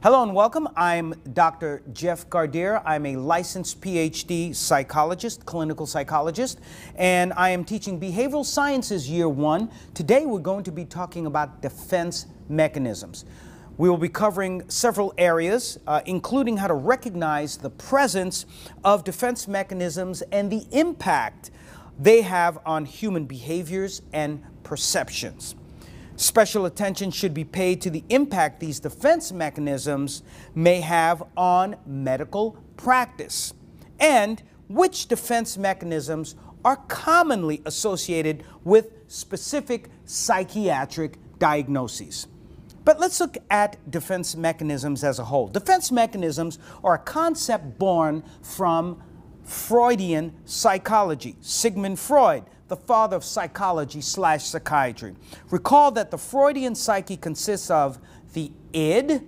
Hello and welcome. I'm Dr. Jeff Gardere. I'm a licensed PhD psychologist, clinical psychologist, and I am teaching Behavioral Sciences Year 1. Today we're going to be talking about defense mechanisms. We will be covering several areas, including how to recognize the presence of defense mechanisms and the impact they have on human behaviors and perceptions. Special attention should be paid to the impact these defense mechanisms may have on medical practice and which defense mechanisms are commonly associated with specific psychiatric diagnoses. But let's look at defense mechanisms as a whole. Defense mechanisms are a concept born from Freudian psychology. Sigmund Freud, the father of psychology/psychiatry. Recall that the Freudian psyche consists of the id.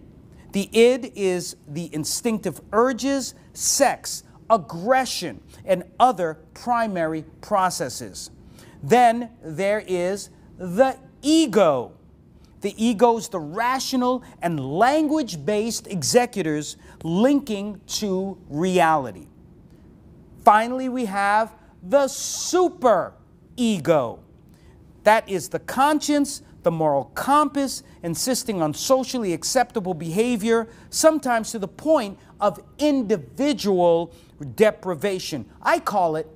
The id is the instinctive urges, sex, aggression, and other primary processes. Then there is the ego. The ego is the rational and language-based executors linking to reality. Finally, we have the super ego. That is the conscience, the moral compass, insisting on socially acceptable behavior, sometimes to the point of individual deprivation. I call it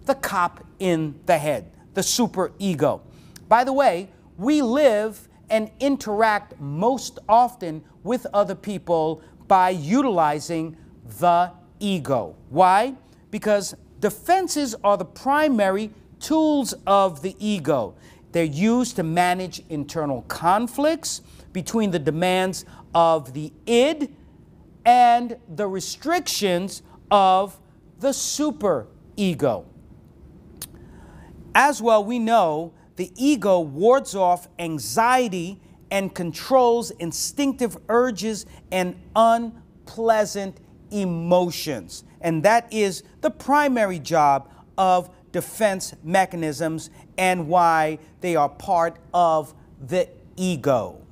the cop in the head, the super ego. By the way, we live and interact most often with other people by utilizing the ego. Why? Because defenses are the primary tools of the ego. They're used to manage internal conflicts between the demands of the id and the restrictions of the super ego. As well, we know the ego wards off anxiety and controls instinctive urges and unpleasant emotions. And that is the primary job of defense mechanisms and why they are part of the ego.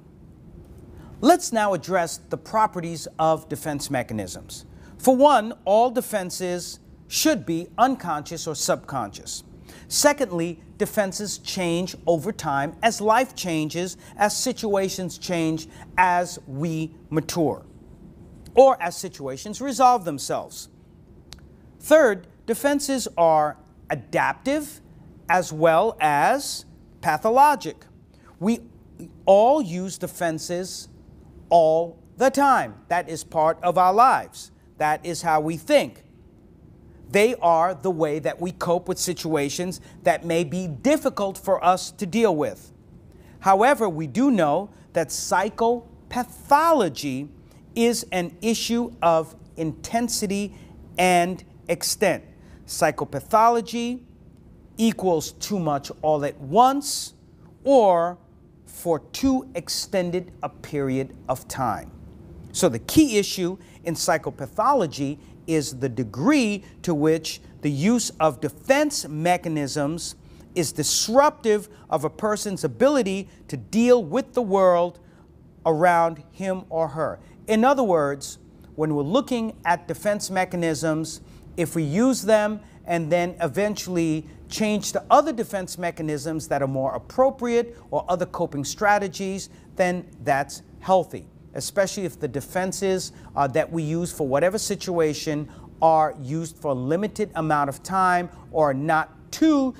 Let's now address the properties of defense mechanisms. For one, all defenses should be unconscious or subconscious. Secondly, defenses change over time as life changes, as situations change, as we mature, or as situations resolve themselves. Third, defenses are adaptive as well as pathologic. We all use defenses all the time. That is part of our lives. That is how we think. They are the way that we cope with situations that may be difficult for us to deal with. However, we do know that psychopathology is an issue of intensity and extent. Psychopathology equals too much all at once or for too extended a period of time. So the key issue in psychopathology is the degree to which the use of defense mechanisms is disruptive of a person's ability to deal with the world around him or her. In other words, when we're looking at defense mechanisms, if we use them and then eventually change to other defense mechanisms that are more appropriate or other coping strategies, then that's healthy, especially if the defenses that we use for whatever situation are used for a limited amount of time or not too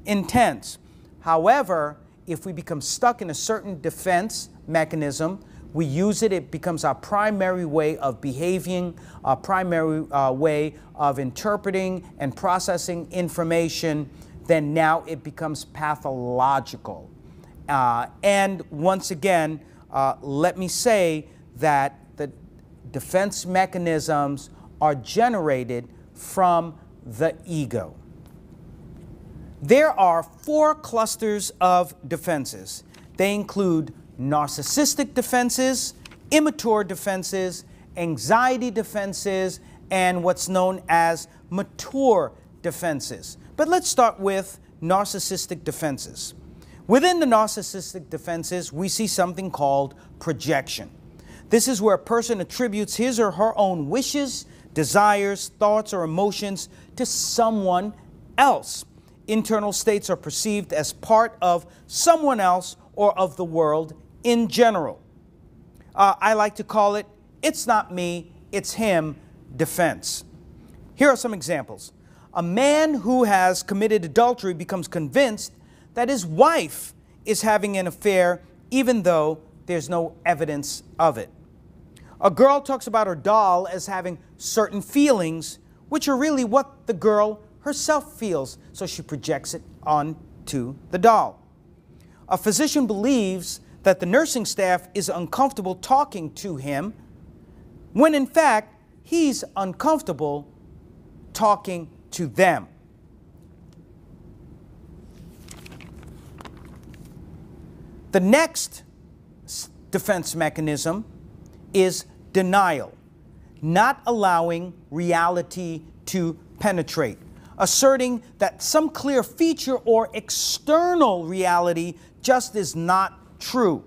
intense. However, if we become stuck in a certain defense mechanism, we use it, it becomes our primary way of behaving, our primary way of interpreting and processing information, then now it becomes pathological. And once again, let me say that the defense mechanisms are generated from the ego. There are 4 clusters of defenses. They include narcissistic defenses, immature defenses, anxiety defenses, and what's known as mature defenses. But let's start with narcissistic defenses. Within the narcissistic defenses, we see something called projection. This is where a person attributes his or her own wishes, desires, thoughts, or emotions to someone else. Internal states are perceived as part of someone else or of the world in general. I like to call it, "it's not me, it's him" defense. Here are some examples. A man who has committed adultery becomes convinced that his wife is having an affair even though there's no evidence of it. A girl talks about her doll as having certain feelings, which are really what the girl herself feels, so she projects it onto the doll. A physician believes that the nursing staff is uncomfortable talking to him, when in fact he's uncomfortable talking to them. The next defense mechanism is denial, not allowing reality to penetrate, asserting that some clear feature or external reality just is not true.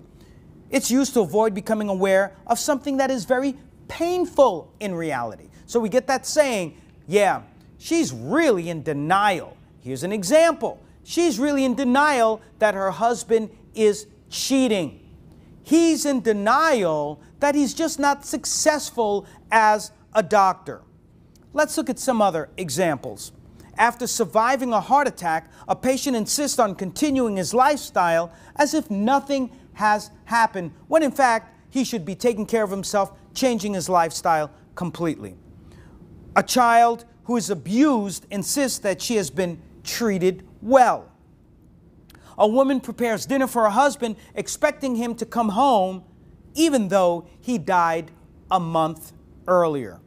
It's used to avoid becoming aware of something that is very painful in reality. So we get that saying, yeah, she's really in denial. Here's an example. She's really in denial that her husband is cheating. He's in denial that he's just not successful as a doctor. Let's look at some other examples. After surviving a heart attack, a patient insists on continuing his lifestyle as if nothing has happened, when in fact he should be taking care of himself, changing his lifestyle completely. A child who is abused insists that she has been treated well. A woman prepares dinner for her husband, expecting him to come home, even though he died a month earlier.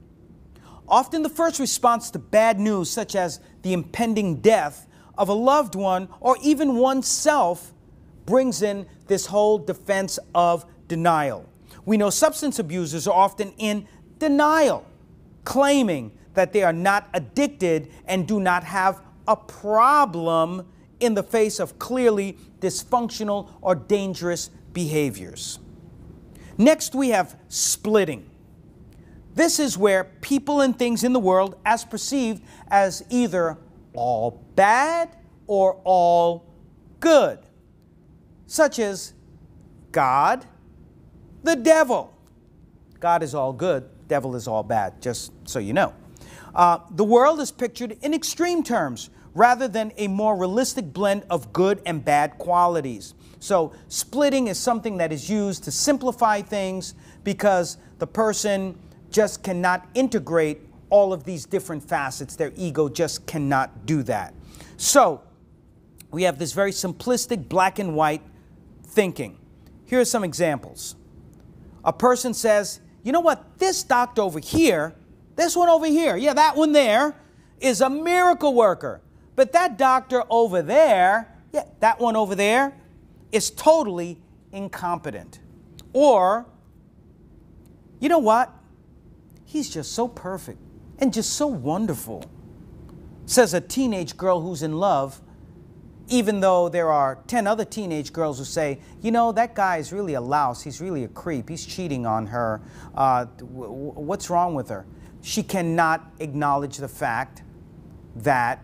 Often the first response to bad news, such as the impending death of a loved one or even oneself, brings in this whole defense of denial. We know substance abusers are often in denial, claiming that they are not addicted and do not have a problem in the face of clearly dysfunctional or dangerous behaviors. Next, we have splitting. This is where people and things in the world as perceived as either all bad or all good, such as God, the devil. God is all good, devil is all bad, just so you know. The world is pictured in extreme terms rather than a more realistic blend of good and bad qualities. So splitting is something that is used to simplify things because the person just cannot integrate all of these different facets. Their ego just cannot do that. So we have this very simplistic black and white thinking. Here are some examples. A person says, you know what, this doctor over here, this one over here, yeah, that one there is a miracle worker. But that doctor over there, yeah, that one over there is totally incompetent. Or, you know what? He's just so perfect and just so wonderful, says a teenage girl who's in love, even though there are 10 other teenage girls who say, you know, that guy is really a louse. He's really a creep. He's cheating on her. What's wrong with her? She cannot acknowledge the fact that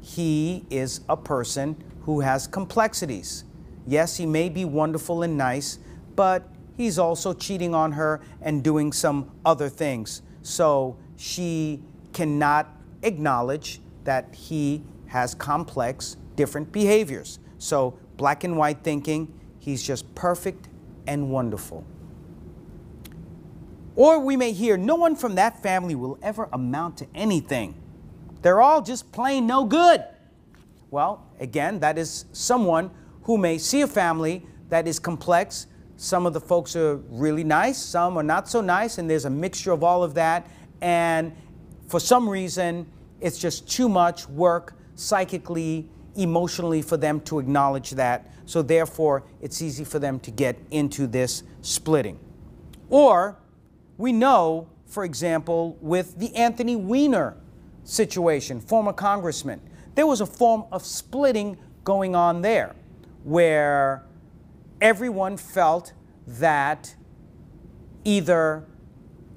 he is a person who has complexities. Yes, he may be wonderful and nice, but he's also cheating on her and doing some other things. So she cannot acknowledge that he has complex, different behaviors. So black and white thinking, he's just perfect and wonderful. Or we may hear, no one from that family will ever amount to anything. They're all just plain no good. Well, again, that is someone who may see a family that is complex. Some of the folks are really nice, some are not so nice, and there's a mixture of all of that. And for some reason, it's just too much work psychically, emotionally for them to acknowledge that. So therefore, it's easy for them to get into this splitting. Or we know, for example, with the Anthony Weiner situation, former congressman, there was a form of splitting going on there where everyone felt that Either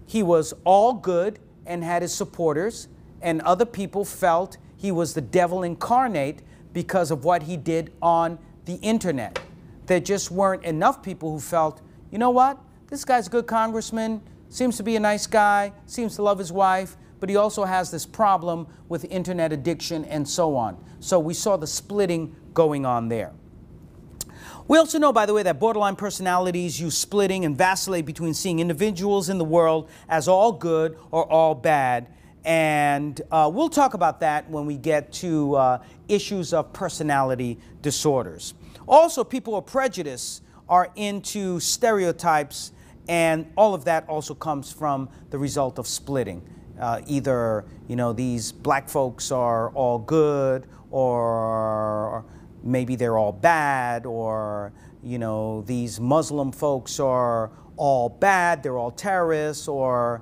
he was all good and had his supporters, and other people felt he was the devil incarnate because of what he did on the internet. There just weren't enough people who felt, you know what, this guy's a good congressman, seems to be a nice guy, seems to love his wife, but he also has this problem with internet addiction and so on. So we saw the splitting going on there. We also know, by the way, that borderline personalities use splitting and vacillate between seeing individuals in the world as all good or all bad. And we'll talk about that when we get to issues of personality disorders. Also, people of prejudice are into stereotypes, and all of that also comes from the result of splitting. Either, you know, these black folks are all good, or maybe they're all bad, or, you know, these Muslim folks are all bad, they're all terrorists, or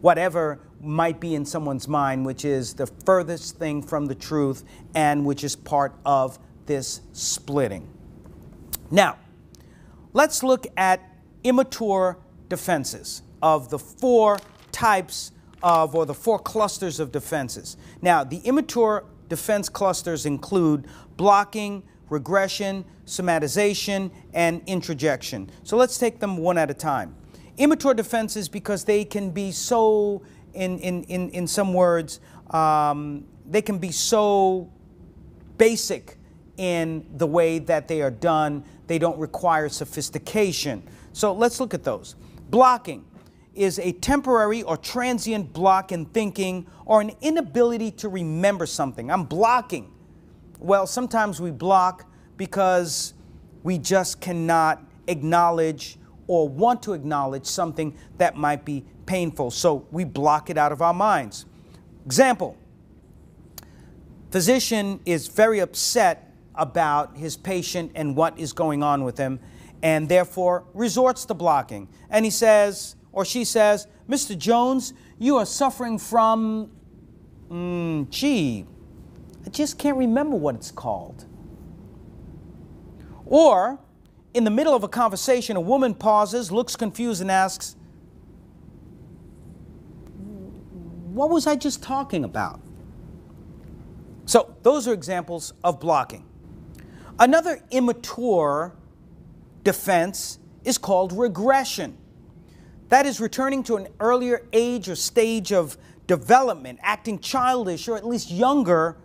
whatever might be in someone's mind, which is the furthest thing from the truth and which is part of this splitting. Now, let's look at immature defenses of the four types of, or the four clusters of defenses. Now, the immature defense clusters include blocking, regression, somatization, and introjection. So let's take them one at a time. Immature defenses, because they can be so, in some words, they can be so basic in the way that they are done. They don't require sophistication. So let's look at those. Blocking is a temporary or transient block in thinking or an inability to remember something. I'm blocking. Well, sometimes we block because we just cannot acknowledge or want to acknowledge something that might be painful. So we block it out of our minds. Example, physician is very upset about his patient and what is going on with him, and therefore resorts to blocking. And he says, or she says, Mr. Jones, you are suffering from, gee, I just can't remember what it's called. Or, in the middle of a conversation, a woman pauses, looks confused, and asks, what was I just talking about? So, those are examples of blocking. Another immature defense is called regression. That is returning to an earlier age or stage of development, acting childish or at least younger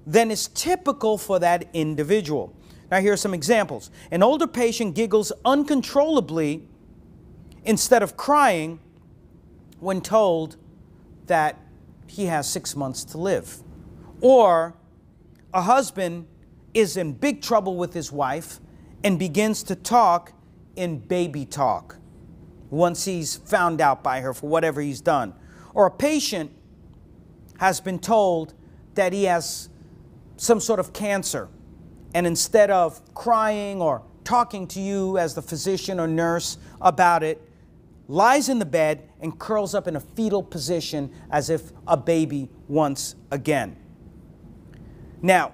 than is typical for that individual. Now, here are some examples. An older patient giggles uncontrollably instead of crying when told that he has 6 months to live. Or a husband is in big trouble with his wife and begins to talk in baby talk once he's found out by her for whatever he's done. Or a patient has been told that he has some sort of cancer, and instead of crying or talking to you as the physician or nurse about it, lies in the bed and curls up in a fetal position as if a baby once again. Now,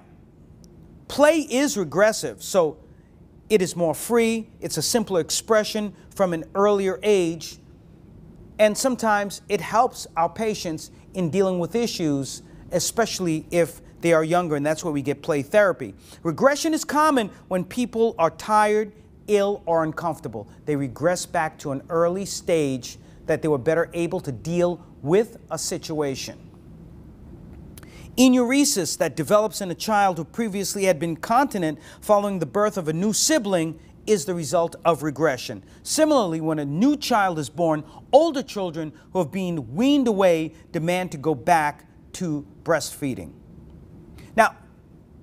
play is regressive, so it is more free, it's a simpler expression from an earlier age, and sometimes it helps our patients in dealing with issues, especially if they are younger, and that's where we get play therapy. Regression is common when people are tired, ill, or uncomfortable. They regress back to an early stage that they were better able to deal with a situation. Enuresis that develops in a child who previously had been continent following the birth of a new sibling is the result of regression. Similarly, when a new child is born, older children who have been weaned away demand to go back to breastfeeding. Now,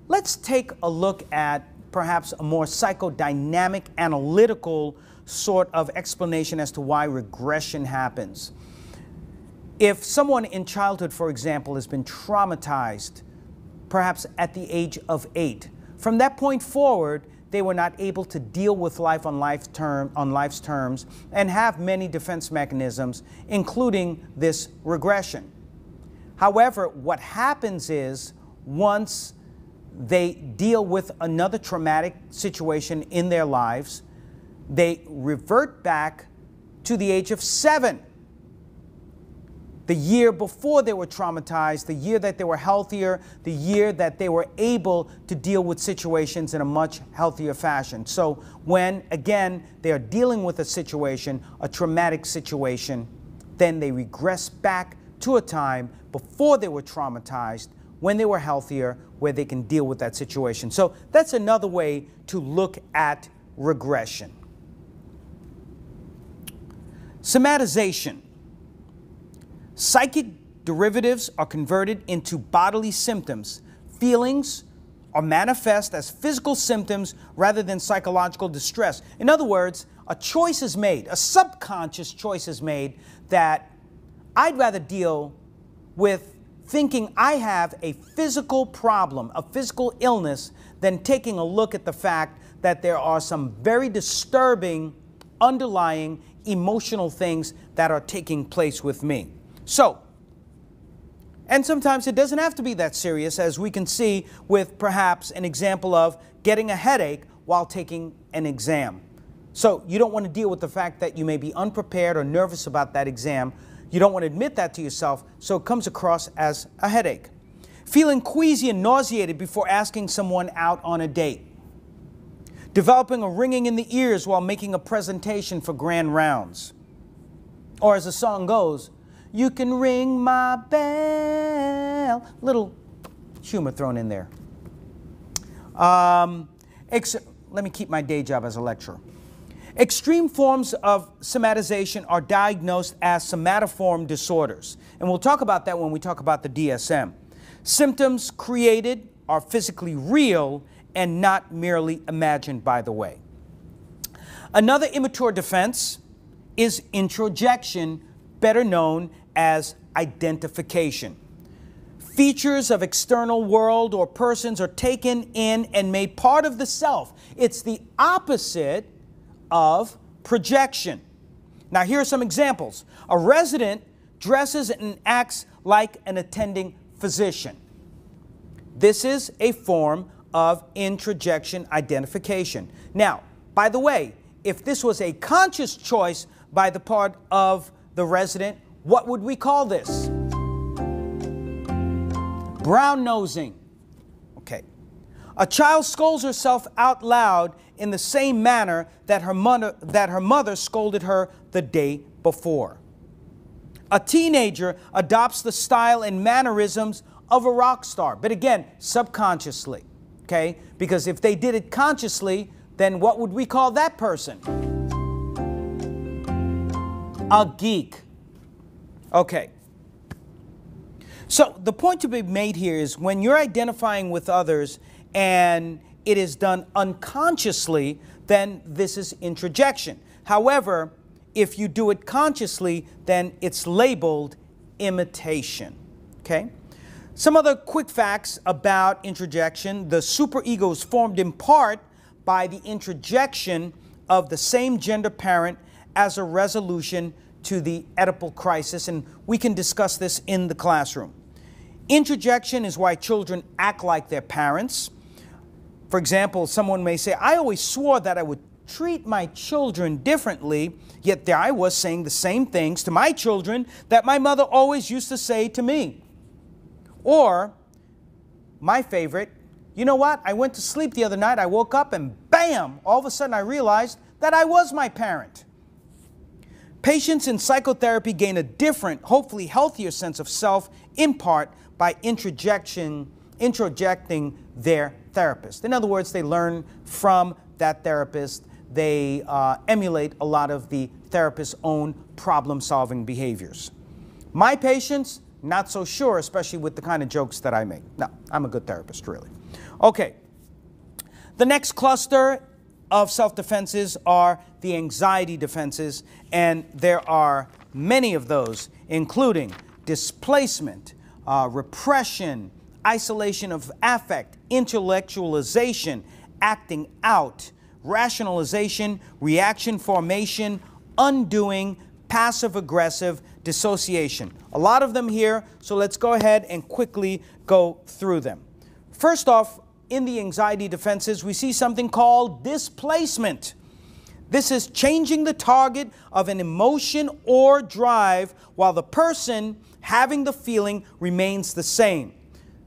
let's take a look at perhaps a more psychodynamic, analytical sort of explanation as to why regression happens. If someone in childhood, for example, has been traumatized, perhaps at the age of 8, from that point forward, they were not able to deal with life on life's terms and have many defense mechanisms, including this regression. However, what happens is once they deal with another traumatic situation in their lives, they revert back to the age of 7. The year before they were traumatized, the year that they were healthier, the year that they were able to deal with situations in a much healthier fashion. So when, again, they are dealing with a situation, a traumatic situation, then they regress back to a time before they were traumatized, when they were healthier, where they can deal with that situation. So that's another way to look at regression. Somatization. Psychic derivatives are converted into bodily symptoms. Feelings are manifest as physical symptoms rather than psychological distress. In other words, a choice is made, a subconscious choice is made that I'd rather deal with thinking I have a physical problem, a physical illness, than taking a look at the fact that there are some very disturbing underlying emotional things that are taking place with me. So, and sometimes it doesn't have to be that serious, as we can see with perhaps an example of getting a headache while taking an exam. So you don't want to deal with the fact that you may be unprepared or nervous about that exam. You don't want to admit that to yourself, so it comes across as a headache. Feeling queasy and nauseated before asking someone out on a date. Developing a ringing in the ears while making a presentation for grand rounds. Or as the song goes, you can ring my bell. Little humor thrown in there. Let me keep my day job as a lecturer. Extreme forms of somatization are diagnosed as somatoform disorders. And we'll talk about that when we talk about the DSM. Symptoms created are physically real and not merely imagined, by the way. Another immature defense is introjection, better known as identification. Features of external world or persons are taken in and made part of the self. It's the opposite of projection. Now, here are some examples. A resident dresses and acts like an attending physician. This is a form of introjection identification. Now, by the way, if this was a conscious choice by the part of the resident, what would we call this? Brown-nosing. Okay. A child scolds herself out loud in the same manner that her mother scolded her the day before. A teenager adopts the style and mannerisms of a rock star, but again, subconsciously, okay? Because if they did it consciously, then what would we call that person? A geek. Okay. So the point to be made here is when you're identifying with others and it is done unconsciously, then this is introjection. However, if you do it consciously, then it's labeled imitation. Okay? Some other quick facts about introjection. The superego is formed in part by the introjection of the same gender parent as a resolution to the Oedipal crisis, and we can discuss this in the classroom. Introjection is why children act like their parents. For example, someone may say, I always swore that I would treat my children differently, yet there I was saying the same things to my children that my mother always used to say to me. Or, my favorite, you know what? I went to sleep the other night, I woke up and bam, all of a sudden I realized that I was my parent. Patients in psychotherapy gain a different, hopefully healthier sense of self, in part by introjecting their therapist. In other words, they learn from that therapist. They emulate a lot of the therapist's own problem-solving behaviors. My patients, not so sure, especially with the kind of jokes that I make. No, I'm a good therapist, really. Okay. The next cluster of self-defenses are the anxiety defenses, and there are many of those, including displacement, repression, isolation of affect, intellectualization, acting out, rationalization, reaction formation, undoing, passive-aggressive, dissociation. A lot of them here, so let's go ahead and quickly go through them. First off, in the anxiety defenses, we see something called displacement. This is changing the target of an emotion or drive while the person having the feeling remains the same.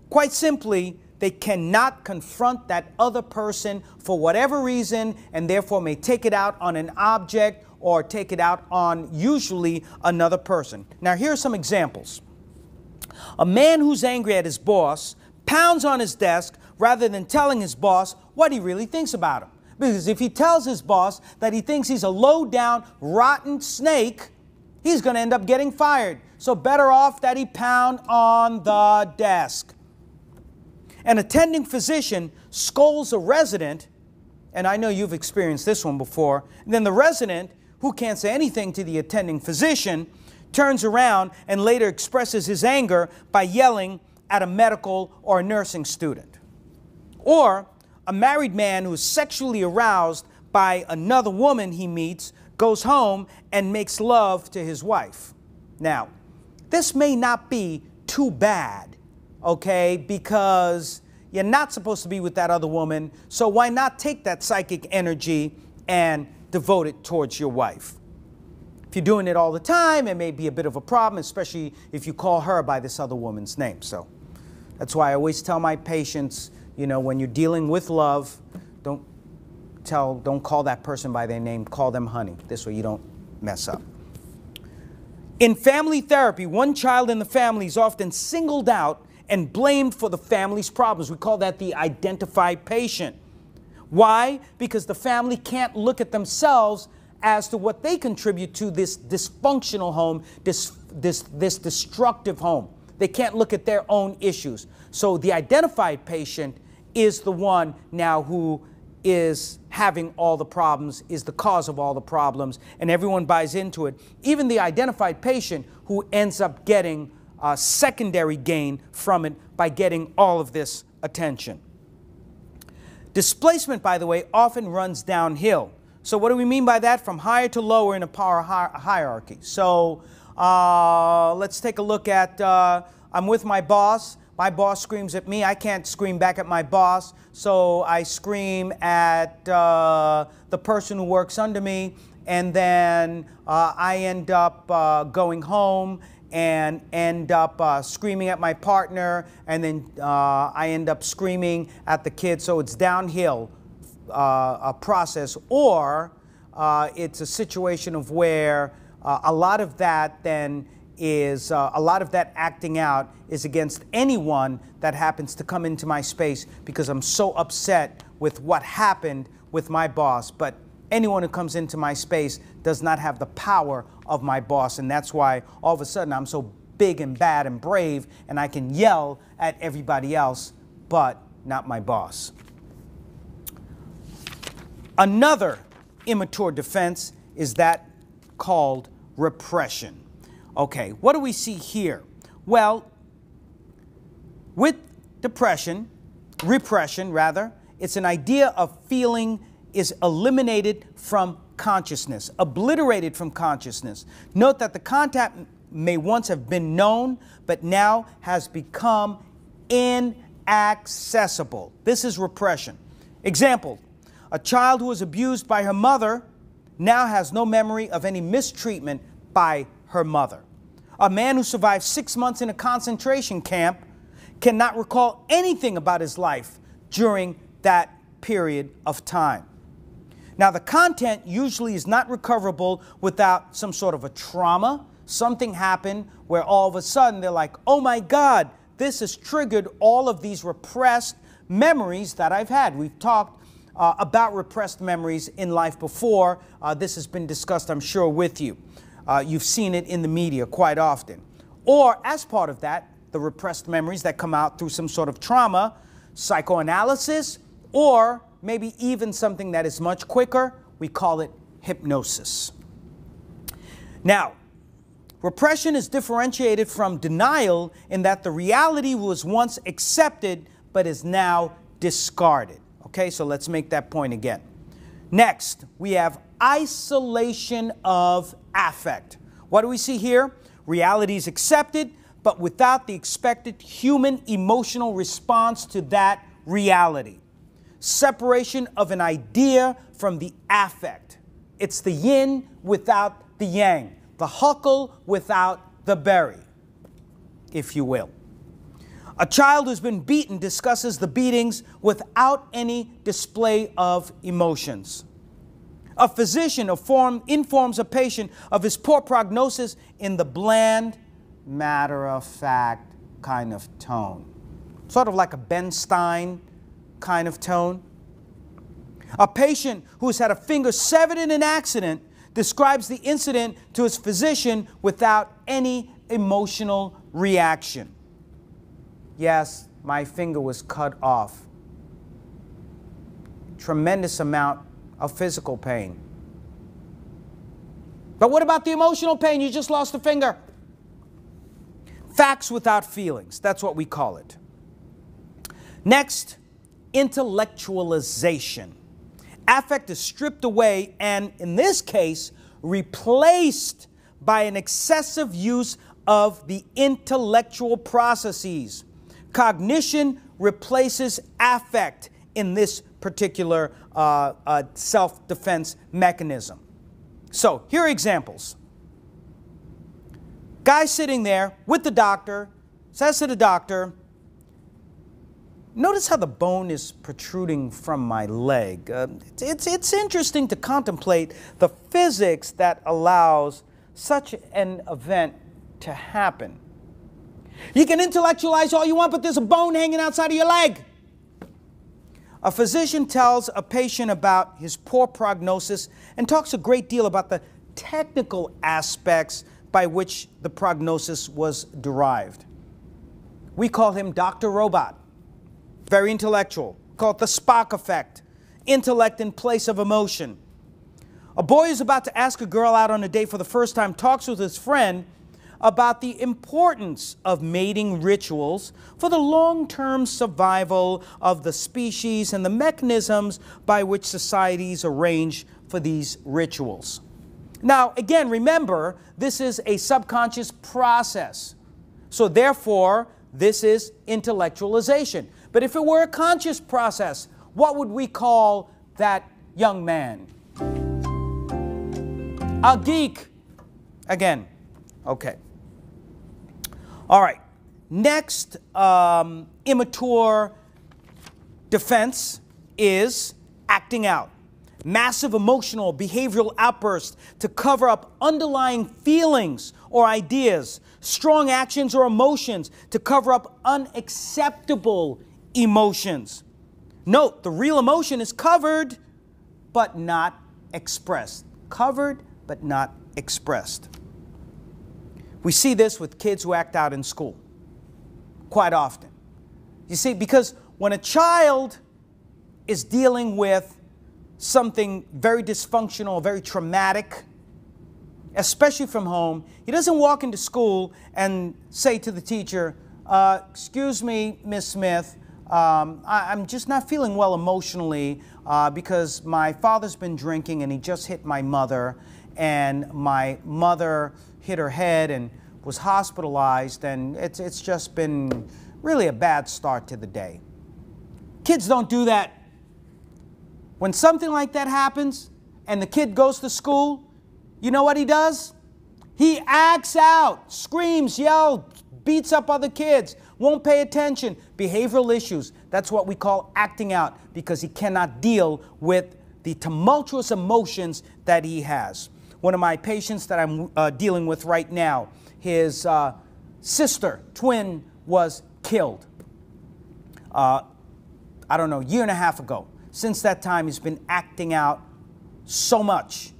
Quite simply, they cannot confront that other person for whatever reason and therefore may take it out on an object or take it out on usually another person. Now, here are some examples. A man who's angry at his boss pounds on his desk rather than telling his boss what he really thinks about him. Because if he tells his boss that he thinks he's a low-down, rotten snake, he's going to end up getting fired. So better off that he pound on the desk. An attending physician scolds a resident, and I know you've experienced this one before, and then the resident, who can't say anything to the attending physician, turns around and later expresses his anger by yelling at a medical or nursing student. Or a married man who is sexually aroused by another woman he meets goes home and makes love to his wife. Now, this may not be too bad, okay, because you're not supposed to be with that other woman, so why not take that psychic energy and devote it towards your wife? If you're doing it all the time, it may be a bit of a problem, especially if you call her by this other woman's name. So that's why I always tell my patients, you know, when you're dealing with love, don't call that person by their name, call them honey. This way you don't mess up. In family therapy, one child in the family is often singled out and blamed for the family's problems. We call that the identified patient. Why? Because the family can't look at themselves as to what they contribute to this dysfunctional home, this destructive home. They can't look at their own issues. So the identified patient is the one now who is having all the problems, is the cause of all the problems, and everyone buys into it. Even the identified patient who ends up getting secondary gain from it by getting all of this attention. Displacement, by the way, often runs downhill. So what do we mean by that? From higher to lower in a power hierarchy. So let's take a look at, I'm with my boss. My boss screams at me. I can't scream back at my boss, so I scream at the person who works under me, and then I end up going home and end up screaming at my partner, and then I end up screaming at the kids. So it's downhill a process, or it's a situation of where a lot of that then is a lot of that acting out is against anyone that happens to come into my space because I'm so upset with what happened with my boss. But anyone who comes into my space does not have the power of my boss, and that's why all of a sudden I'm so big and bad and brave and I can yell at everybody else but not my boss. Another immature defense is that called repression. Okay, what do we see here? Well, with repression, it's an idea of feeling is eliminated from consciousness, obliterated from consciousness. Note that the contact may once have been known, but now has become inaccessible. This is repression. Example, a child who was abused by her mother now has no memory of any mistreatment by her mother. A man who survived 6 months in a concentration camp cannot recall anything about his life during that period of time. Now, the content usually is not recoverable without some sort of a trauma. Something happened where all of a sudden they're like, oh my God, this has triggered all of these repressed memories that I've had. We've talked about repressed memories in life before. This has been discussed, I'm sure, with you. You've seen it in the media quite often. Or as part of that, the repressed memories that come out through some sort of trauma, psychoanalysis, or maybe even something that is much quicker, we call it hypnosis. Now, repression is differentiated from denial in that the reality was once accepted but is now discarded. Okay, so let's make that point again. Next, we have isolation of affect. What do we see here? Reality is accepted, but without the expected human emotional response to that reality. Separation of an idea from the affect. It's the yin without the yang, the huckle without the berry, if you will. A child who's been beaten discusses the beatings without any display of emotions. A physician informs a patient of his poor prognosis in the bland, matter-of-fact kind of tone. Sort of like a Ben Stein kind of tone. A patient who's had a finger severed in an accident describes the incident to his physician without any emotional reaction. Yes, my finger was cut off. Tremendous amount of physical pain. But what about the emotional pain? You just lost a finger. Facts without feelings. That's what we call it. Next, intellectualization. Affect is stripped away and, in this case, replaced by an excessive use of the intellectual processes. Cognition replaces affect in this particular self-defense mechanism. So, here are examples. Guy sitting there with the doctor says to the doctor, "Notice how the bone is protruding from my leg. It's interesting to contemplate the physics that allows such an event to happen. You can intellectualize all you want, but there's a bone hanging outside of your leg." A physician tells a patient about his poor prognosis and talks a great deal about the technical aspects by which the prognosis was derived. We call him Dr. Robot. Very intellectual. Call it the Spock effect. Intellect in place of emotion. A boy is about to ask a girl out on a date for the first time, talks with his friend about the importance of mating rituals for the long-term survival of the species and the mechanisms by which societies arrange for these rituals. Now, again, remember, this is a subconscious process. So therefore, this is intellectualization. But if it were a conscious process, what would we call that young man? A geek. Again. Okay. All right. Next immature defense is acting out. Massive emotional behavioral outbursts to cover up underlying feelings or ideas. Strong actions or emotions to cover up unacceptable emotions. Note, the real emotion is covered but not expressed. Covered but not expressed. We see this with kids who act out in school quite often. You see, because when a child is dealing with something very dysfunctional, very traumatic, especially from home, he doesn't walk into school and say to the teacher, "Excuse me, Miss Smith, I'm just not feeling well emotionally because my father's been drinking and he just hit my mother, and my mother hit her head and was hospitalized, and it's just been really a bad start to the day." Kids don't do that. When something like that happens and the kid goes to school, you know what he does? He acts out, screams, yells, beats up other kids, won't pay attention. Behavioral issues. That's what we call acting out, because he cannot deal with the tumultuous emotions that he has. One of my patients that I'm dealing with right now, his sister, twin, was killed. I don't know, a year and a half ago. Since that time, he's been acting out so much.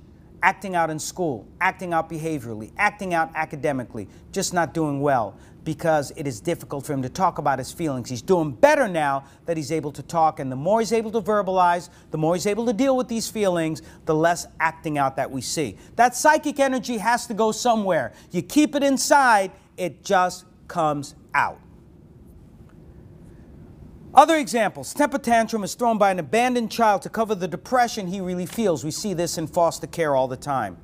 Acting out in school, acting out behaviorally, acting out academically, just not doing well because it is difficult for him to talk about his feelings. He's doing better now that he's able to talk, and the more he's able to verbalize, the more he's able to deal with these feelings, the less acting out that we see. That psychic energy has to go somewhere. You keep it inside, it just comes out. Other examples. Temper tantrum is thrown by an abandoned child to cover the depression he really feels. We see this in foster care all the time.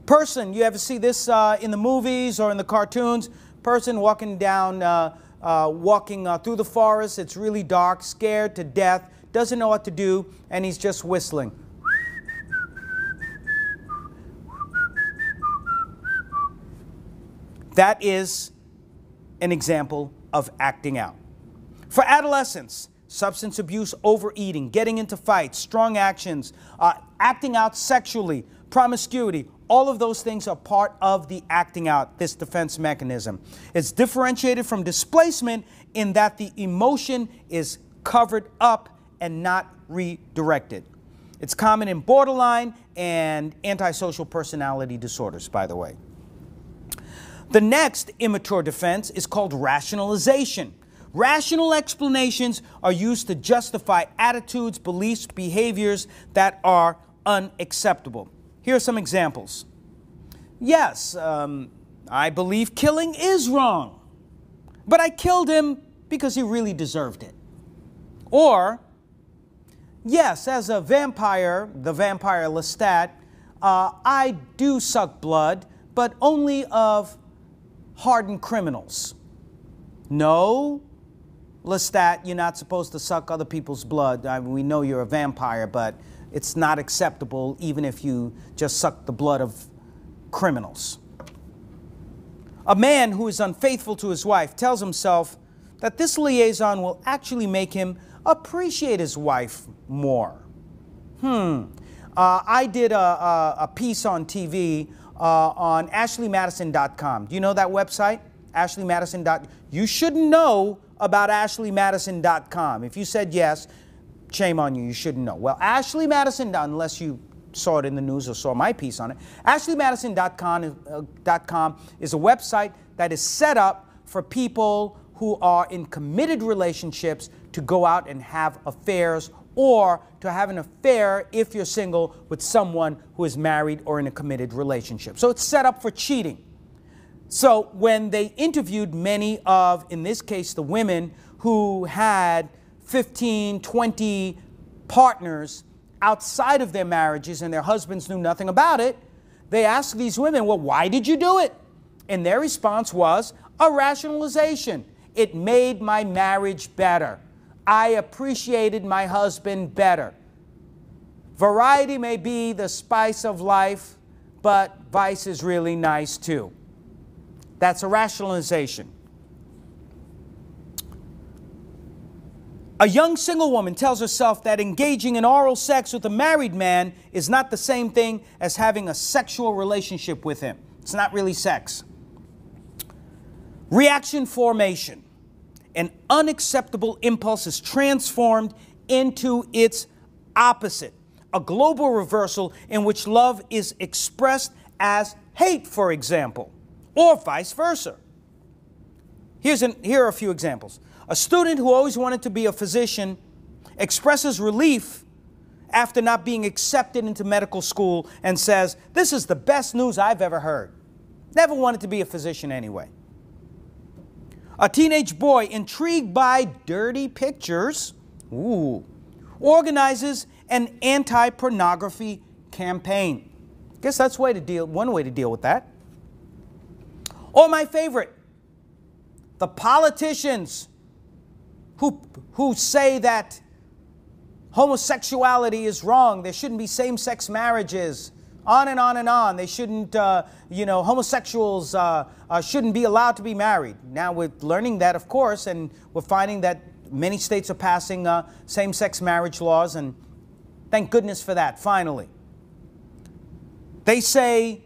Person, you ever see this in the movies or in the cartoons? Person walking down, through the forest. It's really dark, scared to death, doesn't know what to do, and he's just whistling. That is an example of acting out. For adolescents, substance abuse, overeating, getting into fights, strong actions, acting out sexually, promiscuity, all of those things are part of the acting out, this defense mechanism. It's differentiated from displacement in that the emotion is covered up and not redirected. It's common in borderline and antisocial personality disorders, by the way. The next immature defense is called rationalization. Rational explanations are used to justify attitudes, beliefs, behaviors that are unacceptable. Here are some examples. Yes, I believe killing is wrong, but I killed him because he really deserved it. Or, yes, as a vampire, the vampire Lestat, I do suck blood, but only of hardened criminals. No, Lestat, you're not supposed to suck other people's blood. I mean, we know you're a vampire, but it's not acceptable even if you just suck the blood of criminals. A man who is unfaithful to his wife tells himself that this liaison will actually make him appreciate his wife more. I did a piece on TV on AshleyMadison.com. Do you know that website? AshleyMadison.com. You should know about AshleyMadison.com. If you said yes, shame on you, you shouldn't know. Well, Ashley Madison, unless you saw it in the news or saw my piece on it, AshleyMadison.com is a website that is set up for people who are in committed relationships to go out and have affairs, or to have an affair if you're single with someone who is married or in a committed relationship. So it's set up for cheating. So when they interviewed many of, in this case, the women who had 15, 20 partners outside of their marriages and their husbands knew nothing about it, they asked these women, well, why did you do it? And their response was a rationalization. It made my marriage better. I appreciated my husband better. Variety may be the spice of life, but vice is really nice too. That's a rationalization. A young single woman tells herself that engaging in oral sex with a married man is not the same thing as having a sexual relationship with him. It's not really sex. Reaction formation. An unacceptable impulse is transformed into its opposite, a global reversal in which love is expressed as hate, for example, or vice versa. Here are a few examples. A student who always wanted to be a physician expresses relief after not being accepted into medical school and says, "This is the best news I've ever heard." Never wanted to be a physician anyway. A teenage boy, intrigued by dirty pictures, organizes an anti-pornography campaign. Guess that's one way to deal with that. Or my favorite, the politicians who say that homosexuality is wrong, there shouldn't be same-sex marriages, on and on and on. They shouldn't, homosexuals shouldn't be allowed to be married. Now we're learning that, of course, and we're finding that many states are passing same-sex marriage laws, and thank goodness for that, finally. They say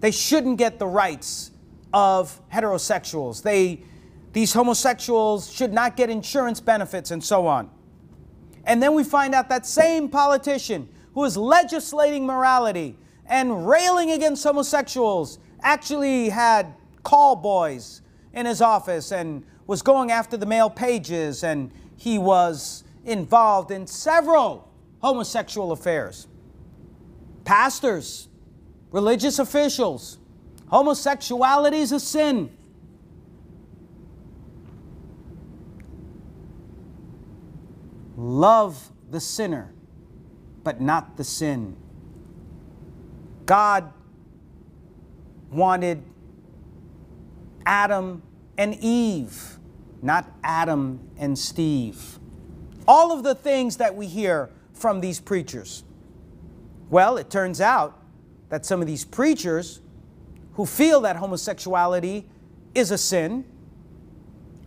they shouldn't get the rights of heterosexuals. These homosexuals should not get insurance benefits and so on. And then we find out that same politician who is legislating morality and railing against homosexuals actually had call boys in his office and was going after the male pages, and he was involved in several homosexual affairs. Pastors, religious officials, homosexuality is a sin. Love the sinner, but not the sin. God wanted Adam and Eve, not Adam and Steve. All of the things that we hear from these preachers. Well, it turns out that some of these preachers who feel that homosexuality is a sin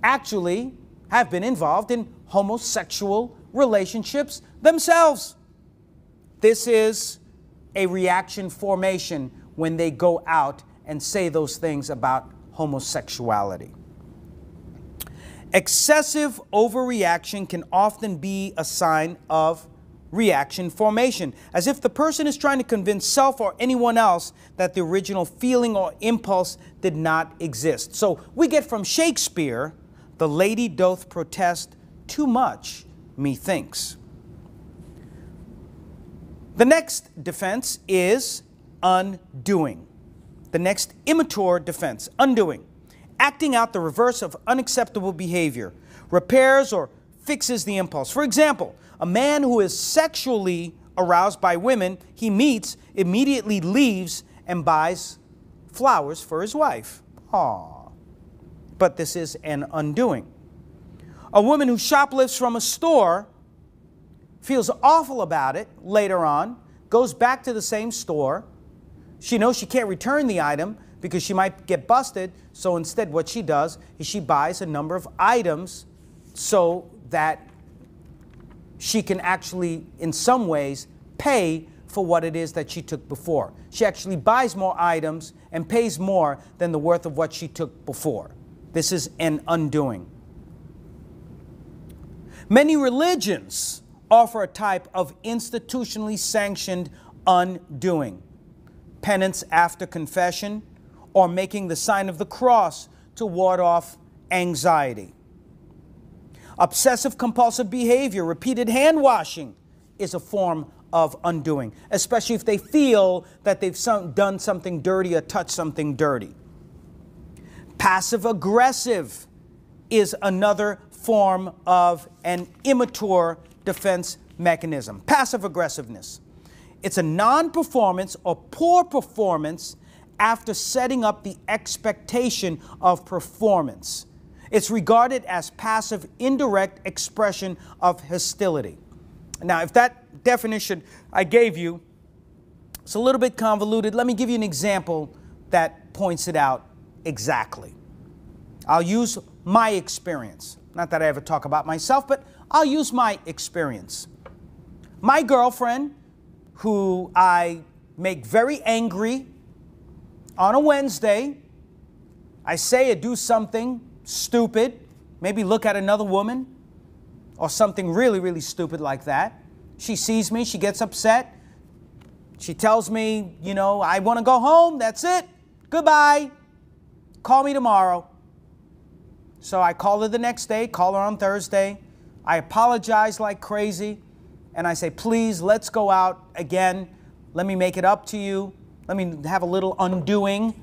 actually have been involved in homosexual relationships themselves. This is a reaction formation when they go out and say those things about homosexuality. Excessive overreaction can often be a sign of reaction formation, as if the person is trying to convince self or anyone else that the original feeling or impulse did not exist. So we get from Shakespeare, "The lady doth protest too much, methinks." The next defense is undoing. The next immature defense, undoing. Acting out the reverse of unacceptable behavior, repairs or fixes the impulse. For example, a man who is sexually aroused by women he meets immediately leaves and buys flowers for his wife. Aww. But this is an undoing. A woman who shoplifts from a store feels awful about it later on, goes back to the same store. She knows she can't return the item because she might get busted. So instead what she does is she buys a number of items so that she can actually, in some ways, pay for what it is that she took before. She actually buys more items and pays more than the worth of what she took before. This is an undoing. Many religions offer a type of institutionally sanctioned undoing. Penance after confession, or making the sign of the cross to ward off anxiety. Obsessive compulsive behavior, repeated hand washing, is a form of undoing, especially if they feel that they've done something dirty or touched something dirty. Passive aggressive is another form of an immature defense mechanism. Passive aggressiveness. It's a non-performance or poor performance after setting up the expectation of performance. It's regarded as passive, indirect expression of hostility. Now, if that definition I gave you is a little bit convoluted, let me give you an example that points it out exactly. I'll use my experience. Not that I ever talk about myself, but I'll use my experience. My girlfriend, who I make very angry on a Wednesday, I say or do something stupid, maybe look at another woman or something really, really stupid like that. She sees me, she gets upset. She tells me, you know, I want to go home, that's it, goodbye, call me tomorrow. So I call her the next day, call her on Thursday. I apologize like crazy, and I say, please, let's go out again. Let me make it up to you. Let me have a little undoing.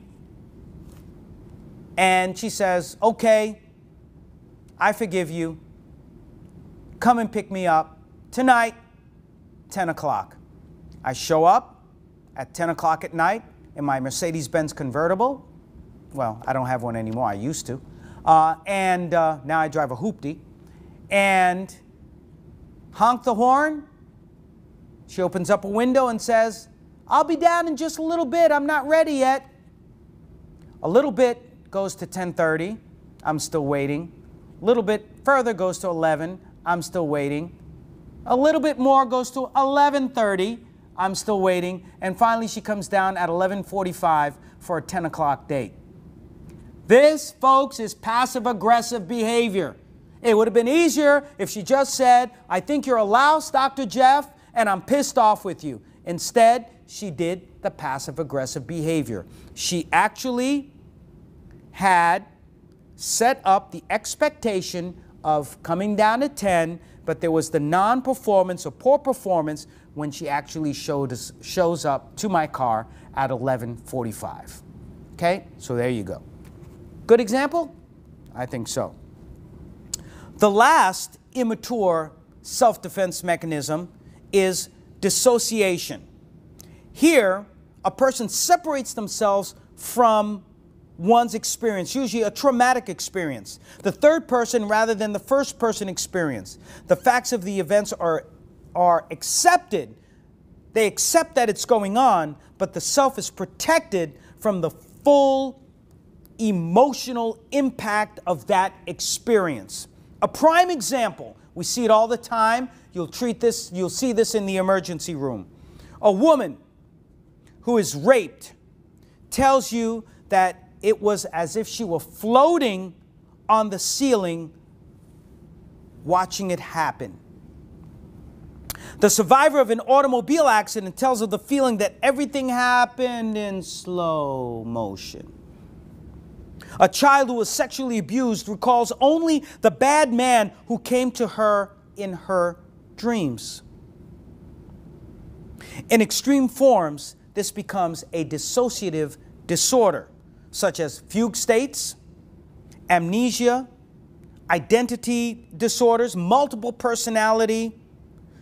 And she says, okay, I forgive you. Come and pick me up tonight, 10 o'clock. I show up at 10 o'clock at night in my Mercedes-Benz convertible. Well, I don't have one anymore. I used to. Now I drive a hoopty. And honk the horn. She opens up a window and says, I'll be down in just a little bit. I'm not ready yet. A little bit goes to 10:30. I'm still waiting. A little bit further goes to 11. I'm still waiting. A little bit more goes to 11:30. I'm still waiting. And finally, she comes down at 11:45 for a 10 o'clock date. This, folks, is passive-aggressive behavior. It would have been easier if she just said, I think you're a louse, Dr. Jeff, and I'm pissed off with you. Instead, she did the passive-aggressive behavior. She actually had set up the expectation of coming down at 10, but there was the non-performance or poor performance when she actually shows up to my car at 11:45. Okay, so there you go. Good example? I think so. The last immature self-defense mechanism is dissociation. Here, a person separates themselves from one's experience, usually a traumatic experience, the third person rather than the first person experience. The facts of the events are accepted. They accept that it's going on, but the self is protected from the full emotional impact of that experience. A prime example, we see it all the time. You'll see this in the emergency room. A woman who is raped tells you that it was as if she were floating on the ceiling watching it happen. The survivor of an automobile accident tells of the feeling that everything happened in slow motion. A child who was sexually abused recalls only the bad man who came to her in her dreams. In extreme forms, this becomes a dissociative disorder, such as fugue states, amnesia, identity disorders, multiple personality.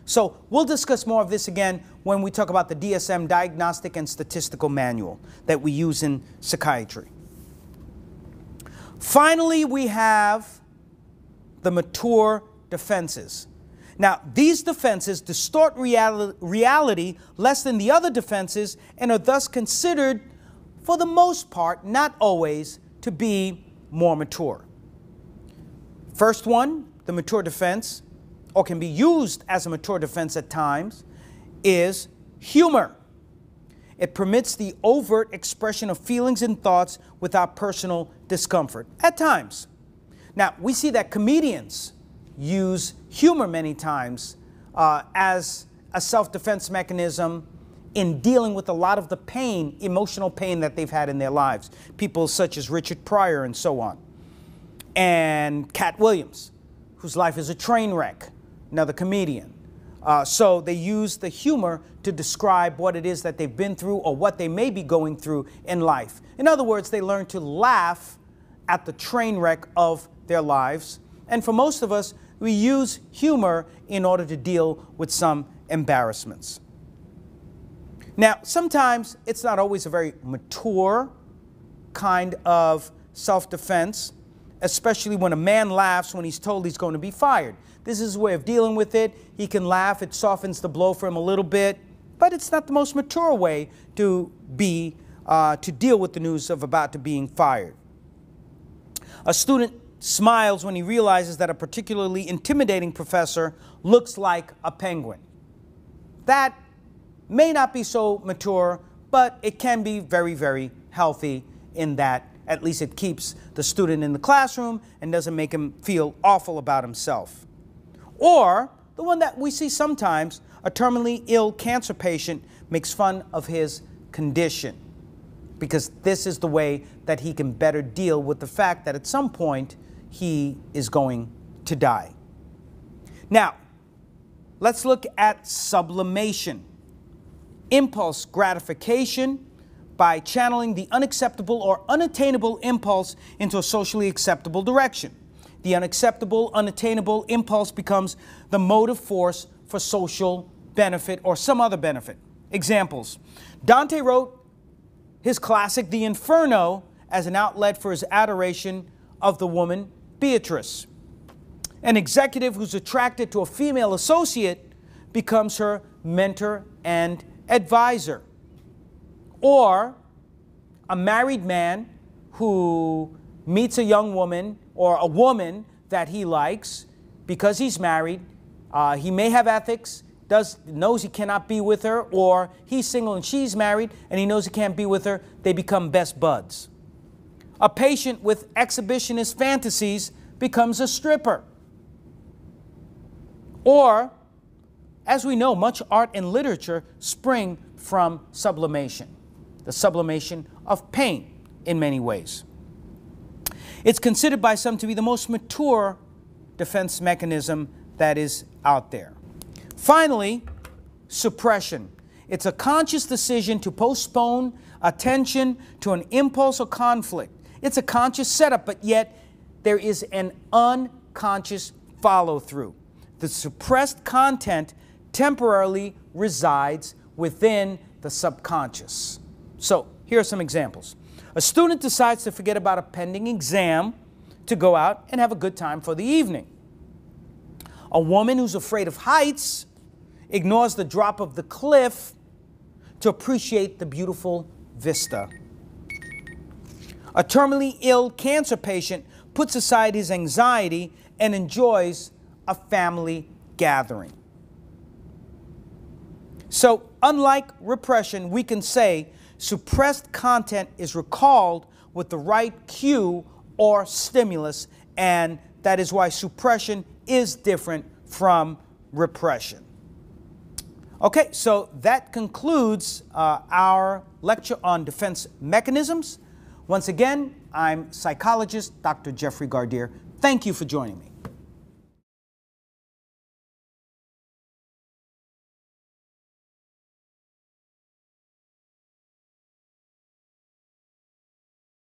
So we'll discuss more of this again when we talk about the DSM Diagnostic and Statistical Manual that we use in psychiatry. Finally, we have the mature defenses. Now, these defenses distort reality less than the other defenses and are thus considered, for the most part, not always, to be more mature. First one, the mature defense, or can be used as a mature defense at times, is humor. It permits the overt expression of feelings and thoughts without personal discomfort, at times. Now, we see that comedians use humor many times as a self-defense mechanism in dealing with a lot of the pain, emotional pain that they've had in their lives. People such as Richard Pryor and so on. And Cat Williams, whose life is a train wreck, another comedian. So they use the humor to describe what it is that they've been through or what they may be going through in life. In other words, they learn to laugh at the train wreck of their lives. And for most of us, we use humor in order to deal with some embarrassments. Now, sometimes it's not always a very mature kind of self-defense, especially when a man laughs when he's told he's going to be fired. This is his way of dealing with it. He can laugh. It softens the blow for him a little bit, but it's not the most mature way to deal with the news of about to being fired. A student smiles when he realizes that a particularly intimidating professor looks like a penguin. That may not be so mature, but it can be very, very healthy in that at least it keeps the student in the classroom and doesn't make him feel awful about himself. Or the one that we see sometimes, a terminally ill cancer patient makes fun of his condition because this is the way that he can better deal with the fact that at some point he is going to die. Now, let's look at sublimation. Impulse gratification by channeling the unacceptable or unattainable impulse into a socially acceptable direction. The unacceptable, unattainable impulse becomes the motive force for social benefit or some other benefit. Examples. Dante wrote his classic, The Inferno, as an outlet for his adoration of the woman Beatrice. An executive who's attracted to a female associate becomes her mentor and advisor. Or a married man who meets a young woman or a woman that he likes because he's married. He may have ethics, knows he cannot be with her, or he's single and she's married and he knows he can't be with her. They become best buds. A patient with exhibitionist fantasies becomes a stripper. Or, as we know, much art and literature spring from sublimation, the sublimation of pain in many ways. It's considered by some to be the most mature defense mechanism that is out there. Finally, suppression. It's a conscious decision to postpone attention to an impulse or conflict. It's a conscious setup, but yet there is an unconscious follow-through. The suppressed content temporarily resides within the subconscious. So, here are some examples. A student decides to forget about a pending exam to go out and have a good time for the evening. A woman who's afraid of heights ignores the drop of the cliff to appreciate the beautiful vista. A terminally ill cancer patient puts aside his anxiety and enjoys a family gathering. So, unlike repression, we can say suppressed content is recalled with the right cue or stimulus, and that is why suppression is different from repression. Okay, so that concludes our lecture on defense mechanisms. Once again, I'm psychologist Dr. Jeffrey Gardere. Thank you for joining me.